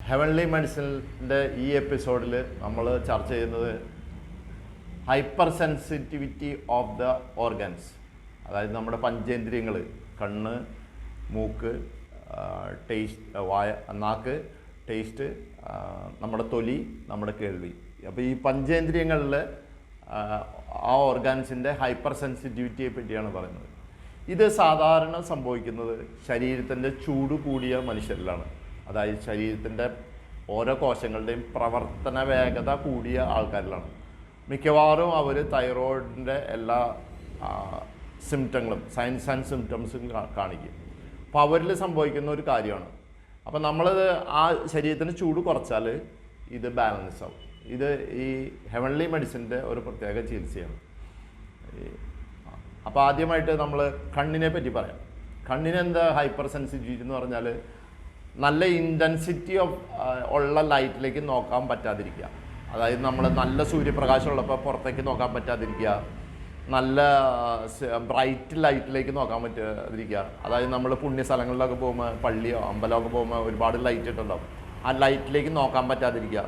Heavenly മെഡിസിൻ്റെ ഈ എപ്പിസോഡിൽ നമ്മൾ ചർച്ച ചെയ്യുന്നത് hyper sensitivity of the organs, അതായത് നമ്മുടെ പഞ്ചേന്ദ്രിയങ്ങൾ, കണ്ണ്, മൂക്ക്, ടേസ്റ്റ്, നാക്ക്, ടേസ്റ്റ്, നമ്മുടെ തൊലി, നമ്മുടെ കേൾവി. അപ്പോൾ ഈ പഞ്ചേന്ദ്രിയങ്ങളിൽ ആ ഓർഗാൻസിൻ്റെ ഹൈപ്പർ സെൻസിറ്റിവിറ്റിയെ പറ്റിയാണ് പറയുന്നത്. ഇത് സാധാരണ സംഭവിക്കുന്നത് ശരീരത്തിൻ്റെ ചൂട് കൂടിയ മനുഷ്യരിലാണ്. അതായത് ശരീരത്തിൻ്റെ ഓരോ കോശങ്ങളുടെയും പ്രവർത്തന വേഗത കൂടിയ ആൾക്കാരിലാണ്. മിക്കവാറും അവർ തൈറോയിഡിൻ്റെ എല്ലാ സിംറ്റങ്ങളും, സൈൻസ് ആൻഡ് സിംറ്റംസും കാണിക്കും. അപ്പോൾ അവരിൽ സംഭവിക്കുന്ന ഒരു കാര്യമാണ്. അപ്പോൾ നമ്മളത് ആ ശരീരത്തിന് ചൂട് കുറച്ചാൽ ഇത് ബാലൻസ് ആവും. ഇത് ഈ ഹെവൻലി മെഡിസിൻ്റെ ഒരു പ്രത്യേക ചികിത്സയാണ്. അപ്പോൾ ആദ്യമായിട്ട് നമ്മൾ കണ്ണിനെ പറ്റി പറയാം. കണ്ണിനെന്താ ഹൈപ്പർ സെൻസിറ്റിവിറ്റി എന്ന് പറഞ്ഞാൽ നല്ല ഇൻറ്റൻസിറ്റി ഓഫ് ഉള്ള ലൈറ്റിലേക്ക് നോക്കാൻ പറ്റാതിരിക്കുക. അതായത് നമ്മൾ നല്ല സൂര്യപ്രകാശം ഉള്ളപ്പോൾ പുറത്തേക്ക് നോക്കാൻ പറ്റാതിരിക്കുക, നല്ല ബ്രൈറ്റ് ലൈറ്റിലേക്ക് നോക്കാൻ പറ്റാതിരിക്കുക. അതായത് നമ്മൾ പുണ്യസ്ഥലങ്ങളിലൊക്കെ പോകുമ്പോൾ, പള്ളിയോ അമ്പലമൊക്കെ പോകുമ്പോൾ ഒരുപാട് ലൈറ്റ് ഇട്ടുണ്ടാവും, ആ ലൈറ്റിലേക്ക് നോക്കാൻ പറ്റാതിരിക്കുക.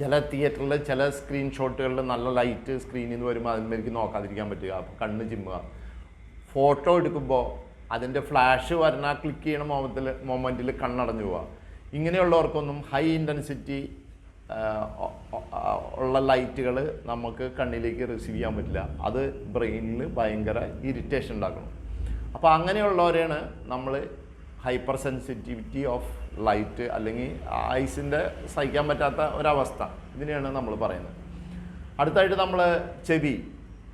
ചില തിയേറ്ററിൽ ചില സ്ക്രീൻഷോട്ടുകളിൽ നല്ല ലൈറ്റ് സ്ക്രീനിൽ നിന്ന് വരുമ്പോൾ അതിലേക്ക് നോക്കാതിരിക്കാൻ പറ്റുക, അപ്പോൾ കണ്ണ് ചിമ്മുക. ഫോട്ടോ എടുക്കുമ്പോൾ അതിൻ്റെ ഫ്ലാഷ് വരണ ക്ലിക്ക് ചെയ്യണ മൊമെൻറ്റിൽ കണ്ണടഞ്ഞു പോവുക. ഇങ്ങനെയുള്ളവർക്കൊന്നും ഹൈ ഇൻറ്റൻസിറ്റി ഉള്ള ലൈറ്റുകൾ നമുക്ക് കണ്ണിലേക്ക് റിസീവ് ചെയ്യാൻ പറ്റില്ല. അത് ബ്രെയിനിൽ ഭയങ്കര ഇറിറ്റേഷൻ ഉണ്ടാക്കണം. അപ്പോൾ അങ്ങനെയുള്ളവരെയാണ് നമ്മൾ ഹൈപ്പർ സെൻസിറ്റിവിറ്റി ഓഫ് ലൈറ്റ് അല്ലെങ്കിൽ ഐസിൻ്റെ സഹിക്കാൻ പറ്റാത്ത ഒരവസ്ഥ, ഇതിനെയാണ് നമ്മൾ പറയുന്നത്. അടുത്തായിട്ട് നമ്മൾ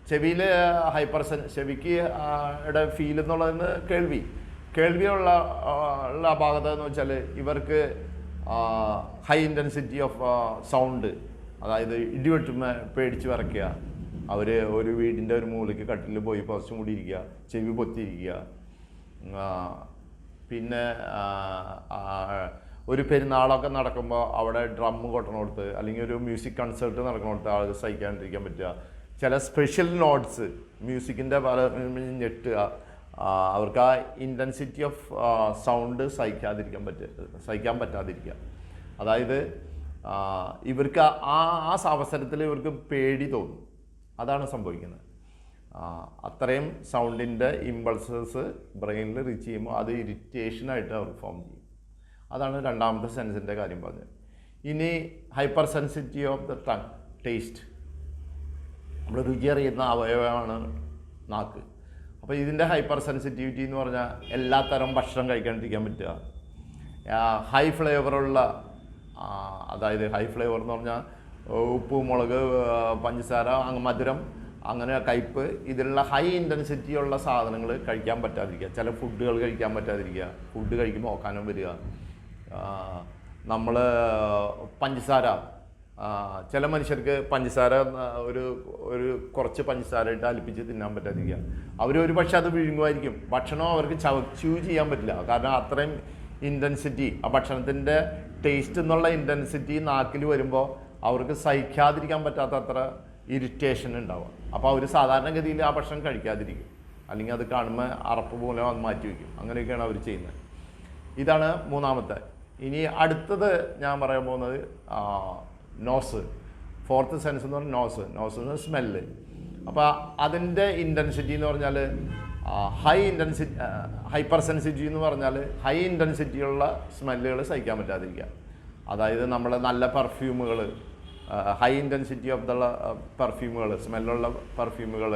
ചെവിയിൽ ചെവിക്ക് ഫീൽ എന്നുള്ളതെന്ന് കേൾവിയുള്ള അപാകത എന്ന് വെച്ചാൽ ഇവർക്ക് ഹൈ ഇൻറ്റൻസിറ്റി ഓഫ് സൗണ്ട്, അതായത് ഇടിവെട്ടുമ്പോൾ പേടിച്ച് വിറയ്ക്കുക, അവർ ഒരു വീടിൻ്റെ ഒരു മൂലയ്ക്ക് കട്ടിൽ പോയി കുറച്ചും കൂടി ഇരിക്കുക, ചെവി പൊത്തിയിരിക്കുക. പിന്നെ ഒരു പെരുന്നാളൊക്കെ നടക്കുമ്പോൾ അവിടെ ഡ്രം കൊട്ടണോടത്ത് അല്ലെങ്കിൽ ഒരു മ്യൂസിക് കൺസേർട്ട് നടക്കണോടത്ത് ആൾ സഹിക്കാണ്ടിരിക്കാൻ പറ്റുക. ചില സ്പെഷ്യൽ നോട്ട്സ് മ്യൂസിക്കിൻ്റെ പല ഞെട്ടുക, അവർക്ക് ആ ഇൻറ്റൻസിറ്റി ഓഫ് സൗണ്ട് സഹിക്കാൻ പറ്റാതിരിക്കുക. അതായത് ഇവർക്ക് ആ അവസരത്തിൽ ഇവർക്ക് പേടി തോന്നും. അതാണ് സംഭവിക്കുന്നത്. അത്രയും സൗണ്ടിൻ്റെ ഇമ്പൾസസ് ബ്രെയിനിൽ റീച്ച് ചെയ്യുമ്പോൾ അത് ഇറിറ്റേഷനായിട്ട് അവർ ഫോം ചെയ്യും. അതാണ് രണ്ടാമത്തെ സെൻസിൻ്റെ കാര്യം പറഞ്ഞത്. ഇനി hyper sensitivity of the tongue, taste. നമ്മൾ രുചി അറിയുന്ന അവയവമാണ് നാക്ക്. അപ്പോൾ ഇതിൻ്റെ ഹൈപ്പർ സെൻസിറ്റിവിറ്റി എന്ന് പറഞ്ഞാൽ എല്ലാ തരം ഭക്ഷണം കഴിക്കാണ്ടിരിക്കാൻ പറ്റുക. ഹൈ ഫ്ലേവറുള്ള, അതായത് ഹൈ ഫ്ലേവർ എന്ന് പറഞ്ഞാൽ ഉപ്പ്, മുളക്, പഞ്ചസാര, മധുരം, അങ്ങനെ കയ്പ്പ്, ഇതിലുള്ള ഹൈ ഇൻറ്റൻസിറ്റി ഉള്ള സാധനങ്ങൾ കഴിക്കാൻ പറ്റാതിരിക്കുക. ചില ഫുഡുകൾ കഴിക്കാൻ പറ്റാതിരിക്കുക, ഫുഡ് കഴിക്കുമ്പോൾ ഓക്കാനം വരിക. നമ്മൾ പഞ്ചസാര, ചില മനുഷ്യർക്ക് പഞ്ചസാര ഒരു കുറച്ച് പഞ്ചസാര ഇട്ട് അലിപ്പിച്ച് തിന്നാൻ പറ്റാതിരിക്കുക. ഒരു പക്ഷേ അത് വിഴുങ്ങുമായിരിക്കും, ഭക്ഷണം അവർക്ക് ച്യൂ ചെയ്യാൻ പറ്റില്ല. കാരണം അത്രയും ഇൻറ്റൻസിറ്റി, ആ ഭക്ഷണത്തിൻ്റെ ടേസ്റ്റ് എന്നുള്ള ഇൻറ്റൻസിറ്റി നാക്കിൽ വരുമ്പോൾ അവർക്ക് സഹിക്കാതിരിക്കാൻ പറ്റാത്ത അത്ര ഇറിറ്റേഷൻ ഉണ്ടാവുക. അപ്പോൾ അവർ സാധാരണഗതിയിൽ ആ ഭക്ഷണം കഴിക്കാതിരിക്കും, അല്ലെങ്കിൽ അത് കാണുമ്പോൾ അറപ്പ് പോലെ അത് മാറ്റി വയ്ക്കും. അങ്ങനെയൊക്കെയാണ് അവർ ചെയ്യുന്നത്. ഇതാണ് മൂന്നാമത്തെ. ഇനി അടുത്തത് ഞാൻ പറയാൻ പോകുന്നത് നോസ്. ഫോർത്ത് സെൻസ് എന്ന് പറഞ്ഞാൽ നോസ് എന്ന് സ്മെല്ല്. അപ്പോൾ അതിൻ്റെ ഇൻറ്റൻസിറ്റി എന്ന് പറഞ്ഞാൽ ഹൈപ്പർ സെൻസിറ്റിവ് എന്ന് പറഞ്ഞാൽ ഹൈ ഇൻറ്റൻസിറ്റിയുള്ള സ്മെല്ലുകൾ സഹിക്കാൻ പറ്റാതിരിക്കുക. അതായത് നമ്മുടെ നല്ല പെർഫ്യൂമുകൾ, ഹൈ ഇൻറ്റൻസിറ്റി ഓഫ് ദ പെർഫ്യൂമുകൾ, സ്മെല്ലുള്ള പെർഫ്യൂമുകൾ,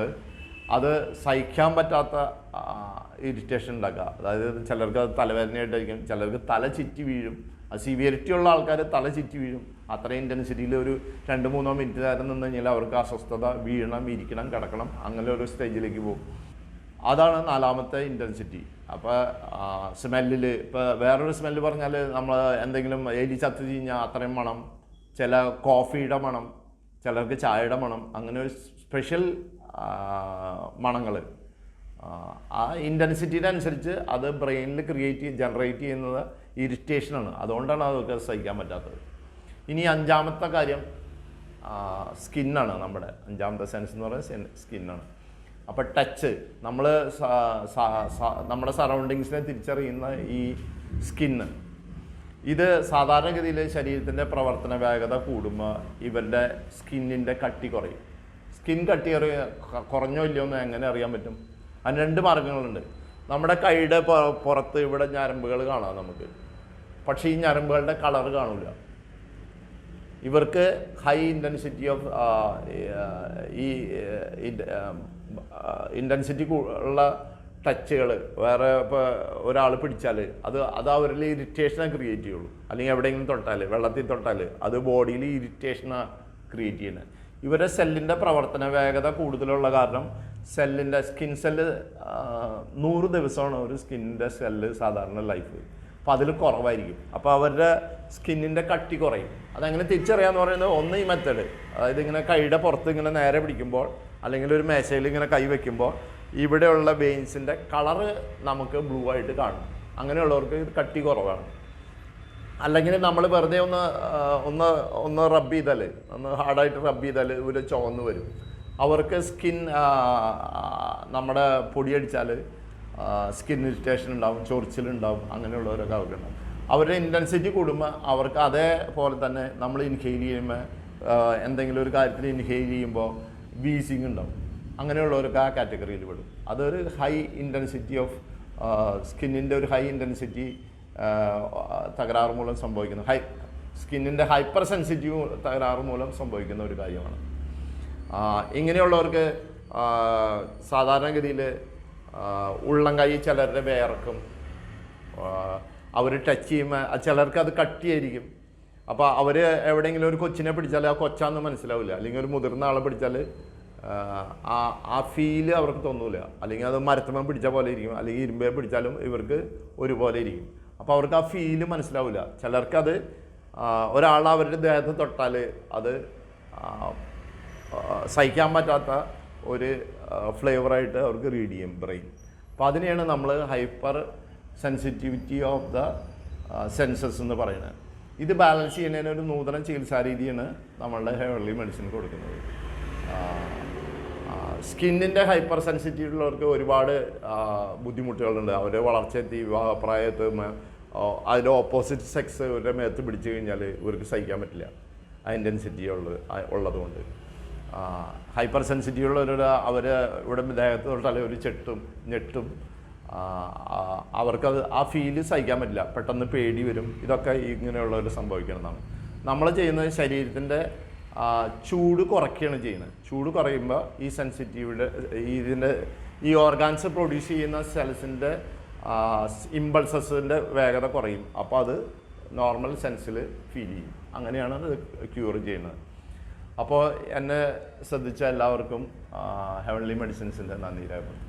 അത് സഹിക്കാൻ പറ്റാത്ത ഇറിറ്റേഷൻ ഉണ്ടാക്കുക. അതായത് ചിലർക്ക് അത് തലവേദനയായിട്ടായിരിക്കും, ചിലർക്ക് തല ചുറ്റി വീഴും. അത് സിവിയറിറ്റി ഉള്ള ആൾക്കാർ തല ചുറ്റി വീഴും. അത്രയും ഇൻറ്റൻസിറ്റിയിൽ ഒരു 2-3 മിനിറ്റ് നേരം നിന്ന് കഴിഞ്ഞാൽ അവർക്ക് അസ്വസ്ഥത, വീഴണം, ഇരിക്കണം, കിടക്കണം, അങ്ങനെ ഒരു സ്റ്റേജിലേക്ക് പോകും. അതാണ് നാലാമത്തെ ഇൻറ്റൻസിറ്റി. അപ്പോൾ സ്മെല്ലിൽ ഇപ്പോൾ വേറൊരു സ്മെല്ല് പറഞ്ഞാൽ നമ്മൾ എന്തെങ്കിലും എലി ചത്ത് കഴിഞ്ഞാൽ അത്രയും മണം, ചില കോഫിയുടെ മണം, ചിലർക്ക് ചായയുടെ മണം, അങ്ങനെ ഒരു സ്പെഷ്യൽ മണങ്ങൾ. ആ ഇൻറ്റൻസിറ്റിയുടെ അനുസരിച്ച് അത് ബ്രെയിനിൽ ജനറേറ്റ് ചെയ്യുന്നത് ഇറിറ്റേഷനാണ്. അതുകൊണ്ടാണ് അതൊക്കെ സഹിക്കാൻ പറ്റാത്തത്. ഇനി അഞ്ചാമത്തെ കാര്യം സ്കിന്നാണ്. നമ്മുടെ അഞ്ചാമത്തെ സെൻസ് എന്ന് പറയുന്നത് സ്കിന്നാണ്. അപ്പോൾ ടച്ച്, നമ്മുടെ സറൗണ്ടിങ്സിനെ തിരിച്ചറിയുന്ന ഈ സ്കിന്ന്, ഇത് സാധാരണഗതിയിൽ ശരീരത്തിൻ്റെ പ്രവർത്തന വേഗത കൂടുമ്പോൾ ഇവരുടെ സ്കിന്നിൻ്റെ കട്ടി കുറയും. സ്കിൻ കട്ടി കുറഞ്ഞോ ഇല്ലയോ എന്ന് എങ്ങനെ അറിയാൻ പറ്റും? അതിന് 2 മാർഗങ്ങളുണ്ട്. നമ്മുടെ കൈയുടെ പുറത്ത് ഇവിടെ ഞരമ്പുകൾ കാണാം നമുക്ക്, പക്ഷേ ഈ ഞരമ്പുകളുടെ കളർ കാണില്ല. ഇവർക്ക് ഹൈ ഇൻറ്റൻസിറ്റി ഓഫ് ഇൻറ്റൻസിറ്റി ഉള്ള ടച്ചുകൾ വേറെ ഇപ്പോൾ ഒരാൾ പിടിച്ചാൽ അത് അവരിൽ ഇറിറ്റേഷനെ ക്രിയേറ്റ് ചെയ്യുള്ളൂ. അല്ലെങ്കിൽ എവിടെയെങ്കിലും തൊട്ടാൽ, വെള്ളത്തിൽ തൊട്ടാൽ അത് ബോഡിയിൽ ഇറിറ്റേഷനാണ് ക്രിയേറ്റ് ചെയ്യുന്നത്. ഇവരുടെ സെല്ലിൻ്റെ പ്രവർത്തന വേഗത കൂടുതലുള്ള കാരണം സ്കിൻ സെല്ല് 100 ദിവസമാണ് ഒരു സ്കിന്നിൻ്റെ സെല്ല് സാധാരണ ലൈഫ്. അപ്പോൾ അതിൽ കുറവായിരിക്കും. അപ്പോൾ അവരുടെ സ്കിന്നിൻ്റെ കട്ടി കുറയും. അതെങ്ങനെ തിരിച്ചറിയാമെന്ന് പറയുന്നത്, ഒന്ന് ഈ മെത്തേഡ്, അതായത് ഇങ്ങനെ കൈയുടെ പുറത്ത് ഇങ്ങനെ നേരെ പിടിക്കുമ്പോൾ അല്ലെങ്കിൽ ഒരു മേശയിൽ ഇങ്ങനെ കൈ വയ്ക്കുമ്പോൾ ഇവിടെയുള്ള വെയിൻസിൻ്റെ കളറ് നമുക്ക് ബ്ലൂ ആയിട്ട് കാണും. അങ്ങനെയുള്ളവർക്ക് ഇത് കട്ടി കുറവാണ്. അല്ലെങ്കിൽ നമ്മൾ വെറുതെ ഒന്ന് റബ്ബ് ചെയ്താൽ, ഒന്ന് ഹാർഡായിട്ട് റബ്ബ് ചെയ്താൽ ഒരു ചുവന്ന് വരും. അവർക്ക് സ്കിൻ നമ്മുടെ പൊടിയടിച്ചാൽ സ്കിൻ ഇറിറ്റേഷൻ ഉണ്ടാവും, ചൊറിച്ചിലുണ്ടാവും. അങ്ങനെയുള്ളവരൊക്കെ അവർക്കുണ്ടാവും. അവരുടെ ഇൻറ്റൻസിറ്റി കൂടുമ്പോൾ അവർക്ക് അതേപോലെ തന്നെ നമ്മൾ ഇൻഹെയിൽ ചെയ്യുമ്പോൾ എന്തെങ്കിലും ഒരു കാര്യത്തിൽ ഇൻഹെയിൽ ചെയ്യുമ്പോൾ വീസിങ് ഉണ്ടാവും. അങ്ങനെയുള്ളവർക്ക് ആ കാറ്റഗറിയിൽ പെടും. അതൊരു ഹൈ ഇൻറ്റൻസിറ്റി ഓഫ് സ്കിന്നിൻ്റെ ഒരു ഹൈ ഇൻറ്റൻസിറ്റി തകരാറ് മൂലം സംഭവിക്കുന്ന സ്കിന്നിൻ്റെ ഹൈപ്പർ സെൻസിറ്റീവ് തകരാറ് മൂലം സംഭവിക്കുന്ന ഒരു കാര്യമാണ്. ഇങ്ങനെയുള്ളവർക്ക് സാധാരണഗതിയിൽ ഉള്ളം കൈ ചിലരുടെ വേർക്കും, അവർ ടച്ച് ചെയ്യുമ്പോൾ ചിലർക്ക് അത് കട്ടിയായിരിക്കും. അപ്പോൾ അവർ എവിടെയെങ്കിലും ഒരു കൊച്ചിനെ പിടിച്ചാൽ ആ കൊച്ചാന്ന് മനസ്സിലാവില്ല. അല്ലെങ്കിൽ ഒരു മുതിർന്ന ആളെ പിടിച്ചാൽ ആ ഫീല് അവർക്ക് തോന്നൂല. അല്ലെങ്കിൽ അത് മരത്തുമ്മ പിടിച്ച പോലെ ഇരിക്കും, അല്ലെങ്കിൽ ഇരുമ്പേ പിടിച്ചാലും ഇവർക്ക് ഒരുപോലെ ഇരിക്കും. അപ്പോൾ അവർക്ക് ആ ഫീല് മനസ്സിലാവില്ല. ചിലർക്കത് ഒരാൾ അവരുടെ ദേഹത്ത് തൊട്ടാൽ അത് സഹിക്കാൻ പറ്റാത്ത ഒരു ഫ്ലേവറായിട്ട് അവർക്ക് റീഡ് ചെയ്യും ബ്രെയിൻ. അപ്പോൾ അതിനെയാണ് നമ്മൾ hyper sensitivity of the census എന്ന് പറയുന്നത്. ഇത് ബാലൻസ് ചെയ്യുന്നതിന് ഒരു നൂതന ചികിത്സാ രീതിയാണ് നമ്മളുടെ ഹെയർലി മെഡിസിൻ കൊടുക്കുന്നത്. സ്കിന്നിൻ്റെ ഹൈപ്പർ സെൻസിറ്റീവ് ഉള്ളവർക്ക് ഒരുപാട് ബുദ്ധിമുട്ടുകളുണ്ട്. അവരുടെ വളർച്ചയെത്തി വിവാഹപ്രായത്ത് അതിൻ്റെ ഓപ്പോസിറ്റ് സെക്സ് ഇവരുടെ മേത്ത് പിടിച്ചു കഴിഞ്ഞാൽ ഇവർക്ക് സഹിക്കാൻ പറ്റില്ല, ആ ഇൻറ്റൻസിറ്റി ഉള്ളതുകൊണ്ട്. ഹൈപ്പർ സെൻസിറ്റീവ് ഉള്ളവരുടെ അവർ ഇവിടെ ദേഹത്ത് തൊട്ടാൽ ഒരു ഞെട്ടും അവർക്കത് ആ ഫീല് സഹിക്കാൻ പറ്റില്ല, പെട്ടെന്ന് പേടി വരും. ഇതൊക്കെ ഇങ്ങനെയുള്ളവർ സംഭവിക്കുന്നതാണ്. നമ്മൾ ചെയ്യുന്നത് ശരീരത്തിൻ്റെ ചൂട് കുറയ്ക്കുകയാണ് ചെയ്യുന്നത്. ചൂട് കുറയുമ്പോൾ ഈ സെൻസിറ്റീവിൻ്റെ ഈ ഓർഗാൻസ് പ്രൊഡ്യൂസ് ചെയ്യുന്ന സെൽസിൻ്റെ ഇമ്പൾസസിൻ്റെ വേഗത കുറയും. അപ്പോൾ അത് നോർമൽ സെൻസിൽ ഫീൽ ചെയ്യും. അങ്ങനെയാണ് അത് ക്യൂർ ചെയ്യുന്നത്. അപ്പോൾ എന്നെ ശ്രദ്ധിച്ച എല്ലാവർക്കും ഹെവൻലി മെഡിസിൻസിൻ്റെ നന്ദി രേഖപ്പെടുത്തുന്നു.